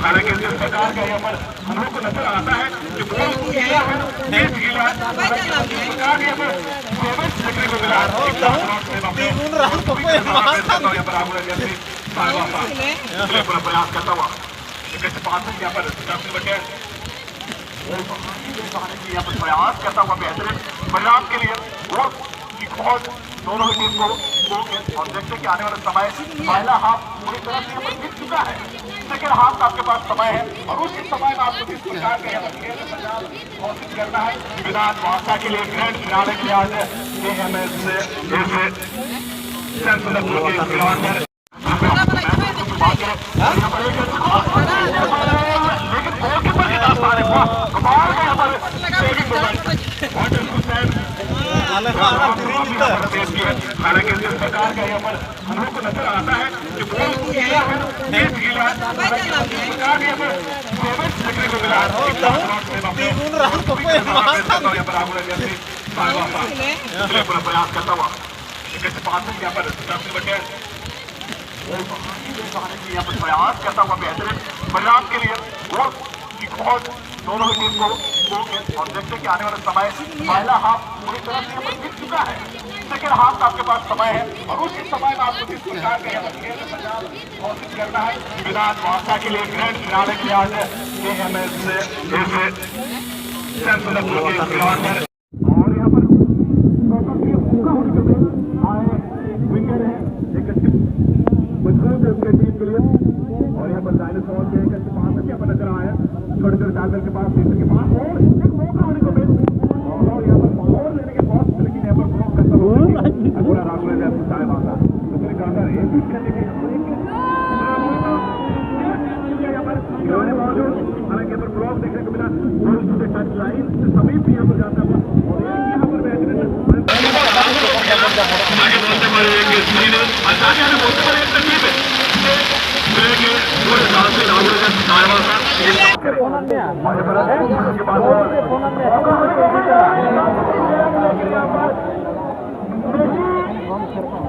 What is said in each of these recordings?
हालांकि सरकार का यहाँ पर हम लोग को नजर आता है कि बहुत देश गीला सरकार यहाँ पर देखने को मिला पूरा प्रयास करता हुआ यहाँ पर यहाँ पर प्रयास करता हुआ बेहतरीन परिणाम के लिए वोट की खोज दोनों ही टीम को और देखते कि आने वाला समय पहला हाफ पूरी तरह से यहाँ जीत चुका है, सेकेंड हाफ आपके पास समय है और उसी समय में आपको किस प्रकार का यहाँ घोषित करना है। विधान भाषा के लिए ग्रैंड फिनाले के आज हालांकि सरकार का यहाँ पर हम लोग को नजर आता है कि बहुत देश गीला सरकार यहाँ पर देखने को मिला पूरा प्रयास करता हुआ यहाँ पर यहाँ पर प्रयास करता हुआ बेहतरीन परिणाम के लिए वोट की खोज दोनों ही टीम को और देखते कि आने वाला समय पहला हाफ पूरी तरह से यहाँ जीत चुका है, सेकेंड हाफ आपके पास समय है और उसी समय में आपको किस प्रकार का यहाँ घोषित करना है। विधान भाषा के लिए ग्रैंड फिनाले के आज और यहाँ पर विंगर है एक अच्छी मजबूत है उसके टीम के लिए और यहाँ पर डायनासोर के एक अच्छे पास यहाँ पर नजर आया छोटे छोटे टाइगर के पास के पास और एक मौका होने को मिल और यहाँ पर पावर लेने के बाद लेकिन यहाँ पर ब्लॉक करता हुआ पूरा राहुल ने चाहे मांगा तो फिर कहा एक करने के यहाँ पर खिलौने मौजूद हालांकि यहाँ पर ब्लॉक देखने को मिला टच लाइन से समीप भी यहाँ पर जाता हुआ और यहाँ पर आगे बोलते हुए एक स्क्रीन आगे बोलते हुए एक तकलीफ है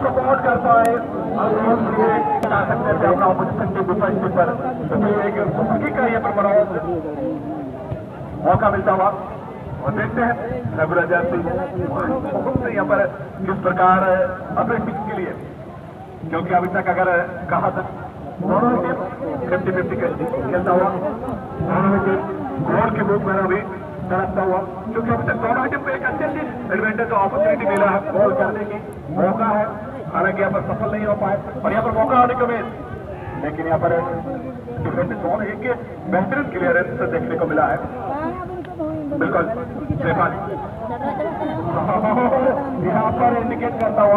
सपोर्ट करता है अपना ऑपोजिशन के डिफेंस पर मौका मिलता हुआ और देखते हैं रघुराजा सिंह यहाँ पर किस प्रकार अपने टीम के लिए, क्योंकि अभी तक अगर कहा था दोनों टीम 50-50 खेलता हुआ दोनों टीम गोल के रूप में अभी तड़पता हुआ, क्योंकि अभी तक दोनों टीम को एक अच्छी एडवांटेज अपॉर्चुनिटी मिला है गोल करने की मौका है, हालांकि यहाँ पर सफल नहीं हो पाए और यहाँ पर मौका आने के उम्मीद, लेकिन यहाँ पर डिफेंस जोन एक बेहतरीन क्लियरेंस देखने को मिला है। बिल्कुल यहाँ पर इंडिकेट करता हुआ